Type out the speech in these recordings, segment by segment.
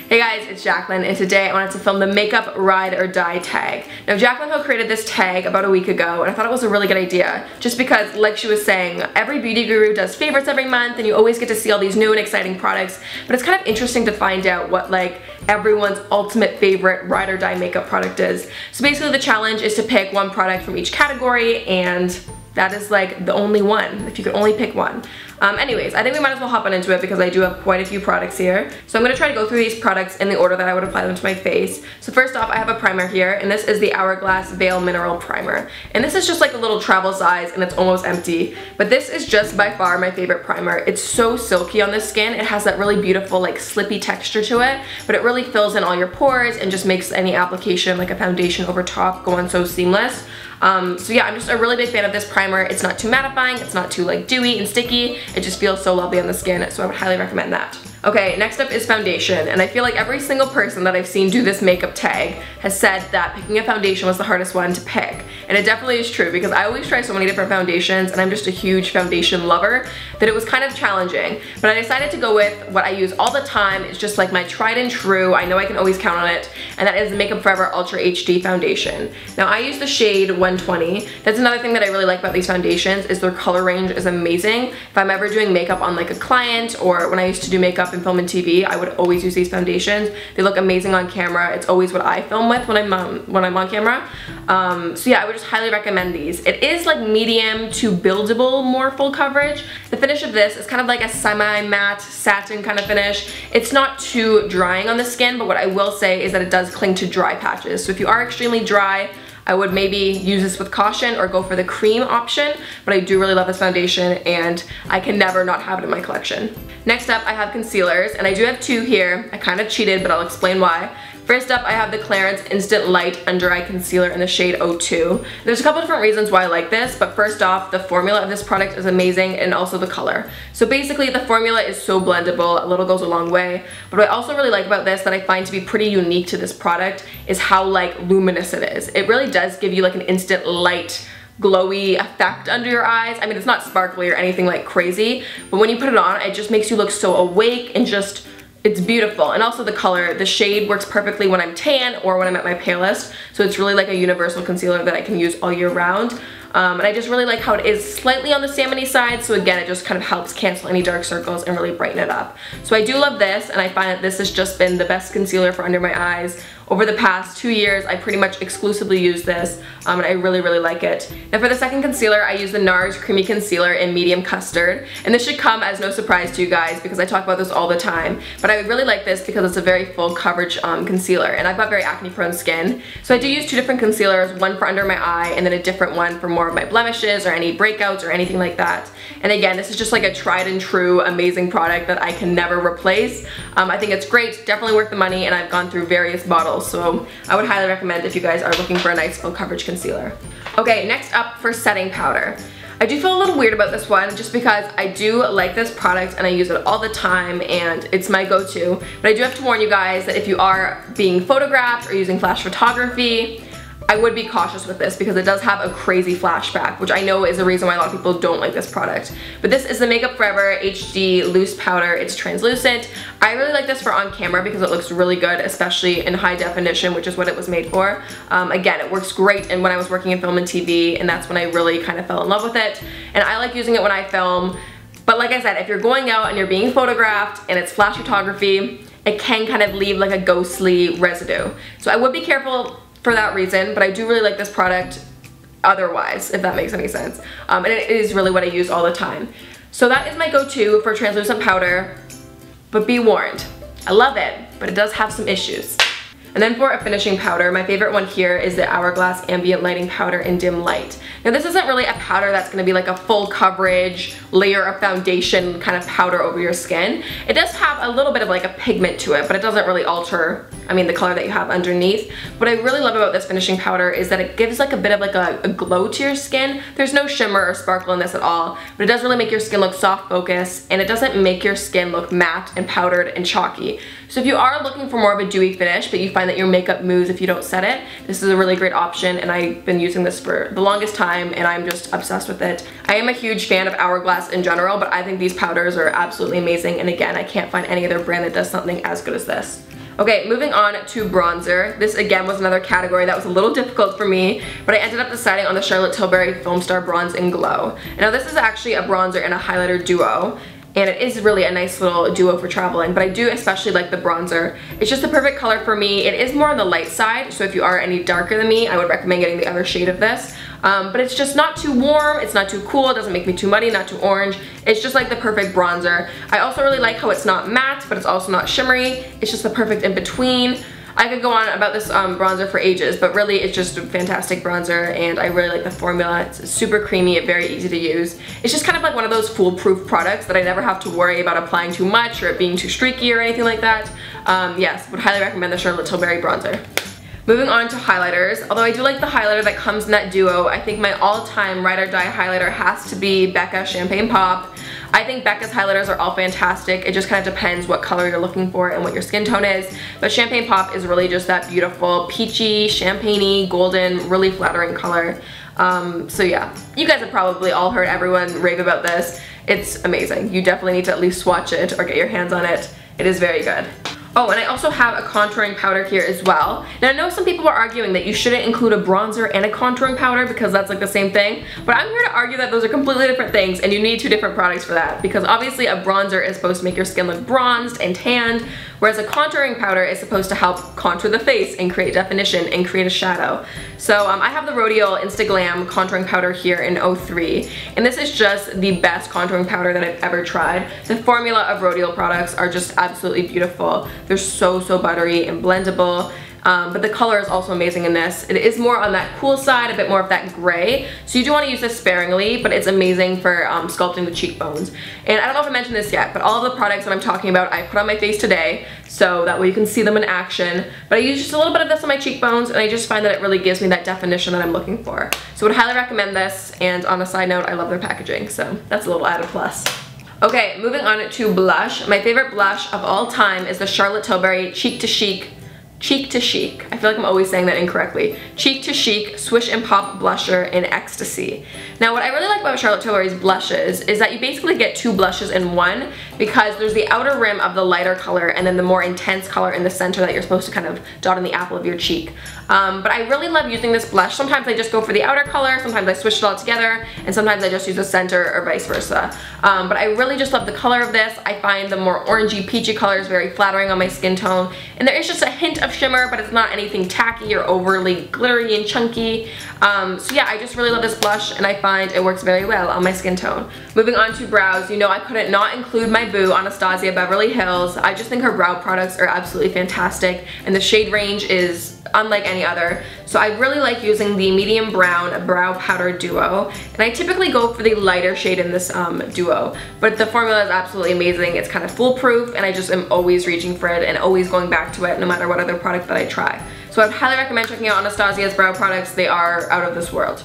Hey guys, it's Jaclyn, and today I wanted to film the makeup ride or die tag. Now Jaclyn created this tag about a week ago, and I thought it was a really good idea, just because, like she was saying, every beauty guru does favorites every month, and you always get to see all these new and exciting products, but it's kind of interesting to find out what everyone's ultimate favorite ride or die makeup product is. So basically the challenge is to pick one product from each category, and that is the only one, if you could only pick one. Anyways, I think we might as well hop on into it because I do have quite a few products here. So I'm going to try to go through these products in the order that I would apply them to my face. So first off, I have a primer here, and this is the Hourglass Veil Mineral Primer. And this is just like a little travel size, and it's almost empty. But this is just by far my favorite primer. It's so silky on the skin. It has that really beautiful slippy texture to it, but it really fills in all your pores and just makes any application like a foundation over top go on so seamless. So yeah, I'm just a really big fan of this primer. It's not too mattifying, it's not too dewy and sticky. It just feels so lovely on the skin, so I would highly recommend that. Okay, next up is foundation, and I feel like every single person that I've seen do this makeup tag has said that picking a foundation was the hardest one to pick. And it definitely is true because I always try so many different foundations, and I'm just a huge foundation lover that it was kind of challenging. But I decided to go with what I use all the time. It's just my tried and true, I know I can always count on it, and that is the Makeup Forever Ultra HD Foundation. Now I use the shade 120. That's another thing that I really like about these foundations is their color range is amazing. If I'm ever doing makeup on a client, or when I used to do makeup in film and TV, I would always use these foundations. They look amazing on camera. It's always what I film with when I'm on camera. So yeah, I would just highly recommend these. It is medium to buildable, more full coverage. The finish of this is kind of like a semi-matte satin kind of finish. It's not too drying on the skin, but what I will say is that it does cling to dry patches. So if you are extremely dry, I would maybe use this with caution or go for the cream option, but I do really love this foundation and I can never not have it in my collection. Next up, I have concealers, and I do have two here. I kind of cheated, but I'll explain why. First up, I have the Clarins Instant Light Under Eye Concealer in the shade 02. There's a couple different reasons why I like this, but first off, the formula of this product is amazing, and also the color. So basically, the formula is so blendable, a little goes a long way. But what I also really like about this that I find to be pretty unique to this product is how luminous it is. It really does give you an instant light, glowy effect under your eyes. I mean, it's not sparkly or anything crazy, but when you put it on, it just makes you look so awake and just, it's beautiful. And also the color, the shade works perfectly when I'm tan or when I'm at my palest. So it's really a universal concealer that I can use all year round. And I just really like how it is slightly on the salmony side, so again, it just kind of helps cancel any dark circles and really brighten it up. So I do love this, and I find that this has just been the best concealer for under my eyes. Over the past 2 years, I pretty much exclusively use this, and I really, really like it. Now for the second concealer, I use the Nars Creamy Concealer in Medium Custard, and this should come as no surprise to you guys because I talk about this all the time, but I really like this because it's a very full coverage concealer, and I've got very acne prone skin. So I do use two different concealers, one for under my eye and then a different one for more of my blemishes or any breakouts or anything like that. And again, this is just a tried and true amazing product that I can never replace. I think it's great, definitely worth the money, and I've gone through various bottles, so I would highly recommend if you guys are looking for a nice full coverage concealer. Okay, next up for setting powder. I do feel a little weird about this one just because I do like this product and I use it all the time and it's my go-to, but I do have to warn you guys that if you are being photographed or using flash photography, I would be cautious with this because it does have a crazy flashback, which I know is the reason why a lot of people don't like this product. But this is the Makeup Forever HD Loose Powder. It's translucent. I really like this for on camera because it looks really good, especially in high definition, which is what it was made for. Again, it works great and when I was working in film and TV, and that's when I really kind of fell in love with it. And I like using it when I film. But like I said, if you're going out and you're being photographed and it's flash photography, it can kind of leave a ghostly residue. So I would be careful for that reason, but I do really like this product otherwise, if that makes any sense. And it is really what I use all the time. So that is my go-to for translucent powder, but be warned, I love it, but it does have some issues. And then for a finishing powder, my favorite one here is the Hourglass Ambient Lighting Powder in Dim Light. Now this isn't really a powder that's going to be a full coverage layer of foundation kind of powder over your skin. It does have a little bit of a pigment to it, but it doesn't really alter, the color that you have underneath. What I really love about this finishing powder is that it gives a bit of a glow to your skin. There's no shimmer or sparkle in this at all, but it does really make your skin look soft focus, and it doesn't make your skin look matte and powdered and chalky. So if you are looking for more of a dewy finish, but you find that your makeup moves if you don't set it, this is a really great option, and I've been using this for the longest time, and I'm just obsessed with it. I am a huge fan of Hourglass in general, but I think these powders are absolutely amazing, and again, I can't find any other brand that does something as good as this. Okay, moving on to bronzer. This again was another category that was a little difficult for me, but I ended up deciding on the Charlotte Tilbury Filmstar Bronze and Glow. Now this is actually a bronzer and a highlighter duo, and it is really a nice little duo for traveling, but I do especially like the bronzer. It's just the perfect color for me. It is more on the light side, so if you are any darker than me, I would recommend getting the other shade of this. But it's just not too warm, it's not too cool, it doesn't make me too muddy, not too orange. It's just like the perfect bronzer. I also really like how it's not matte, but it's also not shimmery. It's just the perfect in between. I could go on about this bronzer for ages, but really it's just a fantastic bronzer, and I really like the formula. It's super creamy, very easy to use. It's just kind of like one of those foolproof products that I never have to worry about applying too much or it being too streaky or anything like that. Yes, would highly recommend the Charlotte Tilbury bronzer. Moving on to highlighters, although I do like the highlighter that comes in that duo, I think my all-time ride or die highlighter has to be Becca Champagne Pop. I think Becca's highlighters are all fantastic. It just kind of depends what color you're looking for and what your skin tone is. But Champagne Pop is really just that beautiful peachy, champagne-y, golden, really flattering color. So yeah, you guys have probably all heard everyone rave about this. It's amazing. You definitely need to at least swatch it or get your hands on it. It is very good. Oh, and I also have a contouring powder here as well. Now I know some people are arguing that you shouldn't include a bronzer and a contouring powder because that's like the same thing, but I'm here to argue that those are completely different things and you need two different products for that, because obviously a bronzer is supposed to make your skin look bronzed and tanned, whereas a contouring powder is supposed to help contour the face and create definition and create a shadow. So I have the Rodial Instaglam contouring powder here in 03, and this is just the best contouring powder that I've ever tried. The formula of Rodial products are just absolutely beautiful. They're so buttery and blendable. But the color is also amazing in this. It is more on that cool side, a bit more of that gray. So you do want to use this sparingly, but it's amazing for sculpting the cheekbones. And I don't know if I mentioned this yet, but all of the products that I'm talking about I put on my face today, so that way you can see them in action. But I use just a little bit of this on my cheekbones, and I just find that it really gives me that definition that I'm looking for. So I would highly recommend this, and on a side note, I love their packaging, so that's a little added plus. Okay, moving on to blush. My favorite blush of all time is the Charlotte Tilbury Cheek to Chic. Cheek to Chic. I feel like I'm always saying that incorrectly. Cheek to Chic Swish and Pop Blusher in Ecstasy. Now what I really like about Charlotte Tilbury's blushes is that you basically get two blushes in one, because there's the outer rim of the lighter color and then the more intense color in the center that you're supposed to kind of dot on the apple of your cheek. But I really love using this blush. Sometimes I just go for the outer color, sometimes I switch it all together, and sometimes I just use the center or vice versa. But I really just love the color of this. I find the more orangey, peachy color is very flattering on my skin tone, and there is just a hint of shimmer, but it's not anything tacky or overly glittery and chunky. So yeah, I just really love this blush, and I find it works very well on my skin tone. Moving on to brows, you know I couldn't not include my boo, Anastasia Beverly Hills. I just think her brow products are absolutely fantastic, and the shade range is unlike any other. So I really like using the medium brown brow powder duo, and I typically go for the lighter shade in this duo, but the formula is absolutely amazing. It's kind of foolproof, and I just am always reaching for it and always going back to it no matter what other product that I try. So I'd highly recommend checking out Anastasia's brow products. They are out of this world.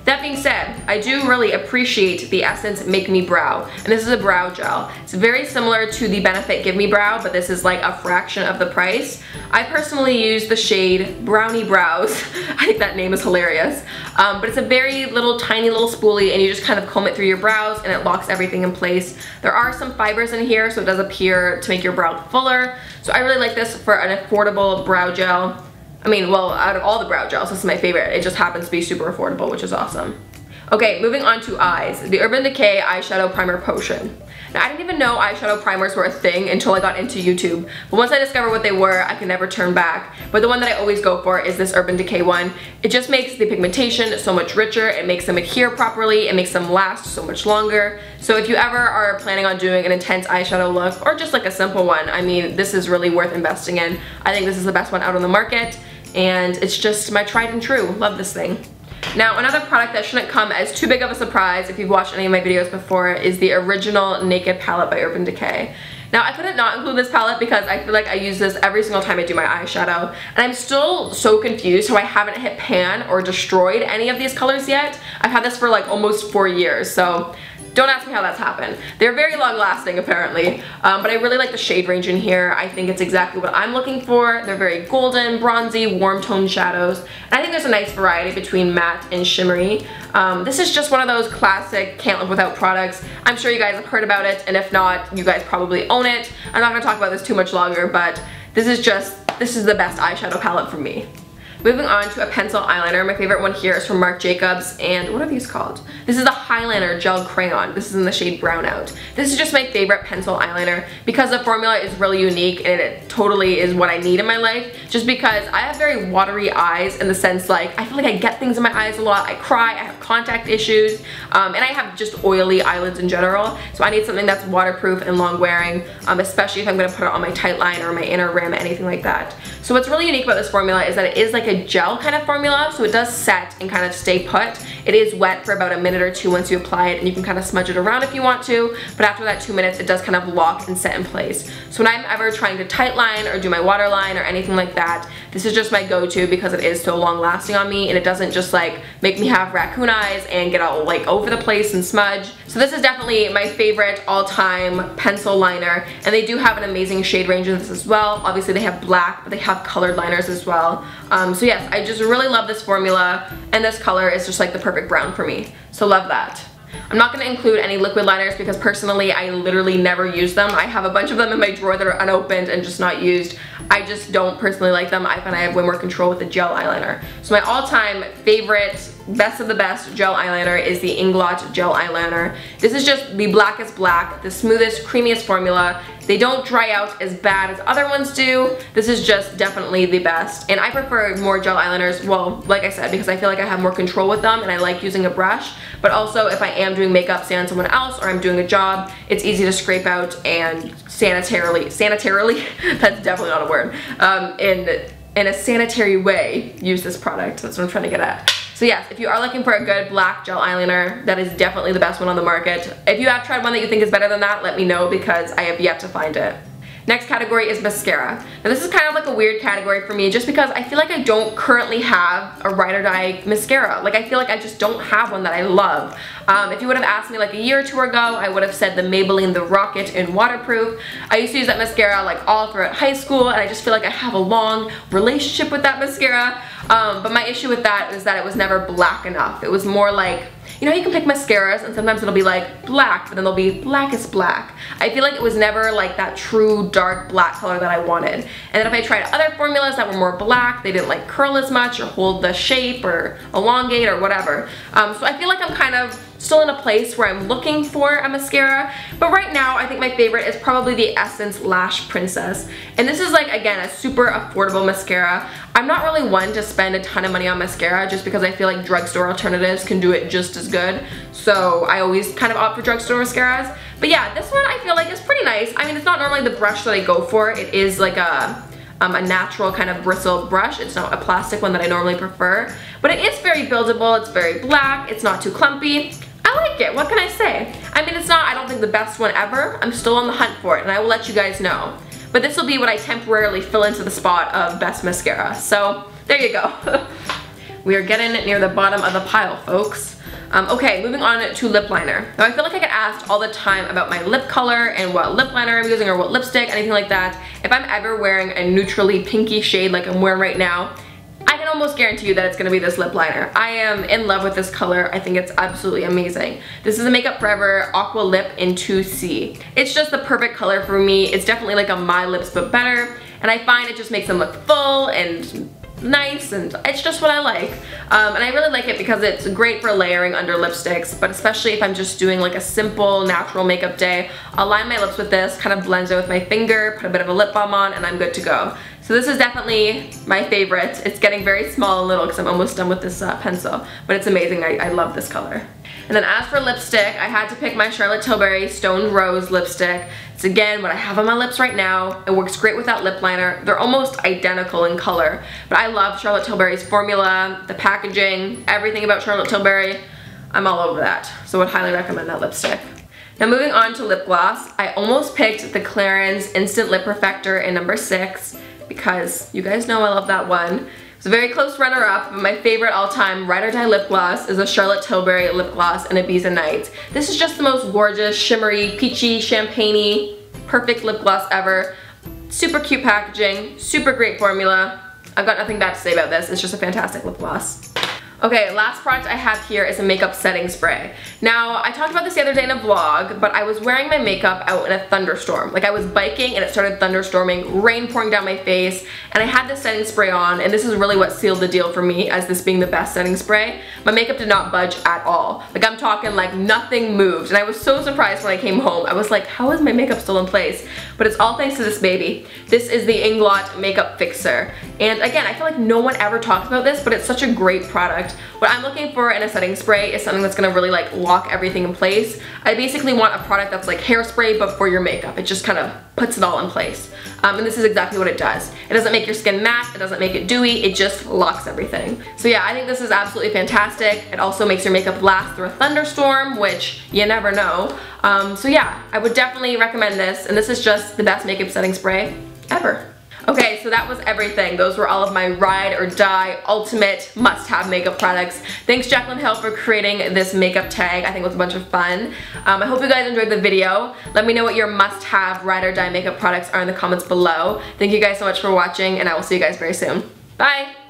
That being said, I do really appreciate the Essence Make Me Brow, and this is a brow gel. It's very similar to the Benefit Give Me Brow, but this is like a fraction of the price. I personally use the shade Browny Brows. I think that name is hilarious. But it's a very little tiny little spoolie, and you just kind of comb it through your brows and it locks everything in place. There are some fibers in here, so it does appear to make your brow fuller. So I really like this for an affordable brow gel. I mean, well, out of all the brow gels, this is my favorite. It just happens to be super affordable, which is awesome. Okay, moving on to eyes. The Urban Decay Eyeshadow Primer Potion. Now, I didn't even know eyeshadow primers were a thing until I got into YouTube. But once I discovered what they were, I could never turn back. But the one that I always go for is this Urban Decay one. It just makes the pigmentation so much richer. It makes them adhere properly. It makes them last so much longer. So if you ever are planning on doing an intense eyeshadow look, or just like a simple one, I mean, this is really worth investing in. I think this is the best one out on the market, and it's just my tried and true. Love this thing. Now, another product that shouldn't come as too big of a surprise if you've watched any of my videos before is the original Naked Palette by Urban Decay. Now, I couldn't not include this palette because I feel like I use this every single time I do my eyeshadow, and I'm still so confused how I haven't hit pan or destroyed any of these colors yet. I've had this for like almost 4 years, so don't ask me how that's happened. They're very long lasting apparently, but I really like the shade range in here. I think it's exactly what I'm looking for. They're very golden, bronzy, warm toned shadows, and I think there's a nice variety between matte and shimmery. This is just one of those classic can't live without products. I'm sure you guys have heard about it, and if not, you guys probably own it. I'm not going to talk about this too much longer, but This is the best eyeshadow palette for me. Moving on to a pencil eyeliner. My favorite one here is from Marc Jacobs, and what are these called? This is the Highliner Gel Crayon. This is in the shade Brownout. This is just my favorite pencil eyeliner because the formula is really unique and it totally is what I need in my life, just because I have very watery eyes in the sense like I feel like I get things in my eyes a lot. I cry, I have contact issues, and I have just oily eyelids in general, so I need something that's waterproof and long wearing, especially if I'm going to put it on my tight line or my inner rim, anything like that. So what's really unique about this formula is that it is like a gel kind of formula, so it does set and kind of stay put. It is wet for about a minute or two once you apply it, and you can kind of smudge it around if you want to, but after that 2 minutes it does kind of lock and set in place. So when I'm ever trying to tight line or do my waterline or anything like that, this is just my go-to because it is so long lasting on me and it doesn't just like make me have raccoon eyes and get all like over the place and smudge. So this is definitely my favorite all-time pencil liner, and they do have an amazing shade range in this as well. Obviously they have black, but they have colored liners as well. So yes, I just really love this formula, and this color is just like the perfect brown for me. So love that. I'm not going to include any liquid liners because personally I literally never use them. I have a bunch of them in my drawer that are unopened and just not used. I just don't personally like them. I find I have way more control with the gel eyeliner. So my all-time favorite, best of the best gel eyeliner is the Inglot gel eyeliner. This is just the blackest black, the smoothest, creamiest formula. They don't dry out as bad as other ones do. This is just definitely the best. And I prefer more gel eyeliners, well, like I said, because I feel like I have more control with them and I like using a brush. But also if I am doing makeup, say on someone else, or I'm doing a job, it's easy to scrape out and sanitarily, that's definitely not a word, in a sanitary way, use this product. That's what I'm trying to get at. So yes, if you are looking for a good black gel eyeliner, that is definitely the best one on the market. If you have tried one that you think is better than that, let me know because I have yet to find it. Next category is mascara. Now this is kind of like a weird category for me just because I feel like I don't currently have a ride or die mascara. Like I feel like I just don't have one that I love. If you would have asked me like a year or two ago, I would have said the Maybelline The Rocket in Waterproof. I used to use that mascara like all throughout high school, and I just feel like I have a long relationship with that mascara. But my issue with that is that it was never black enough. It was more like, you know, you can pick mascaras and sometimes it'll be like black, but then they'll be blackest black. I feel like it was never like that true dark black color that I wanted. And then if I tried other formulas that were more black, they didn't like curl as much or hold the shape or elongate or whatever. So I feel like I'm kind of still in a place where I'm looking for a mascara, but right now I think my favorite is probably the Essence Lash Princess. And this is like, again, a super affordable mascara. I'm not really one to spend a ton of money on mascara just because I feel like drugstore alternatives can do it just as good. So I always kind of opt for drugstore mascaras. But yeah, this one I feel like is pretty nice. I mean, it's not normally the brush that I go for. It is like a natural kind of bristle brush. It's not a plastic one that I normally prefer. But it is very buildable. It's very black. It's not too clumpy. I like it. What can I say? I mean, it's not, I don't think, the best one ever. I'm still on the hunt for it, and I will let you guys know. But this will be what I temporarily fill into the spot of best mascara. So there you go. We are getting near the bottom of the pile, folks. Okay, moving on to lip liner. Now I feel like I get asked all the time about my lip color and what lip liner I'm using or what lipstick, anything like that. If I'm ever wearing a neutrally pinky shade like I'm wearing right now, I can almost guarantee you that it's going to be this lip liner. I am in love with this color. I think it's absolutely amazing. This is a Makeup Forever Aqua Lip in 2C. It's just the perfect color for me. It's definitely like a My Lips but better, and I find it just makes them look full and nice, and it's just what I like. And I really like it because it's great for layering under lipsticks, but especially if I'm just doing like a simple natural makeup day, I'll line my lips with this, kind of blends it with my finger, put a bit of a lip balm on, and I'm good to go. So this is definitely my favorite. It's getting very small and little because I'm almost done with this pencil, but it's amazing. I love this color. And then as for lipstick, I had to pick my Charlotte Tilbury Stoned Rose lipstick. It's again what I have on my lips right now. It works great with that lip liner. They're almost identical in color, but I love Charlotte Tilbury's formula, the packaging, everything about Charlotte Tilbury. I'm all over that, so I would highly recommend that lipstick. Now moving on to lip gloss, I almost picked the Clarins Instant Lip Perfector in number 6 because you guys know I love that one. It's a very close runner-up, but my favorite all-time ride or die lip gloss is a Charlotte Tilbury lip gloss in Ibiza Nights. This is just the most gorgeous, shimmery, peachy, champagne-y, perfect lip gloss ever. Super cute packaging, super great formula. I've got nothing bad to say about this. It's just a fantastic lip gloss. Okay, last product I have here is a makeup setting spray. Now, I talked about this the other day in a vlog, but I was wearing my makeup out in a thunderstorm. Like I was biking and it started thunderstorming, rain pouring down my face, and I had this setting spray on, and this is really what sealed the deal for me as this being the best setting spray. My makeup did not budge at all. Like I'm talking like nothing moved, and I was so surprised when I came home. I was like, how is my makeup still in place? But it's all thanks to this baby. This is the Inglot Makeup Fixer. And again, I feel like no one ever talks about this, but it's such a great product. What I'm looking for in a setting spray is something that's gonna really like lock everything in place. I basically want a product that's like hairspray but for your makeup. It just kind of puts it all in place. And this is exactly what it does. It doesn't make your skin matte, it doesn't make it dewy, it just locks everything. So yeah, I think this is absolutely fantastic. It also makes your makeup last through a thunderstorm, which you never know. So yeah, I would definitely recommend this, and this is just the best makeup setting spray ever. Okay, so that was everything. Those were all of my ride or die ultimate must-have makeup products. Thanks Jaclyn Hill for creating this makeup tag. I think it was a bunch of fun. I hope you guys enjoyed the video. Let me know what your must-have ride or die makeup products are in the comments below. Thank you guys so much for watching, and I will see you guys very soon. Bye!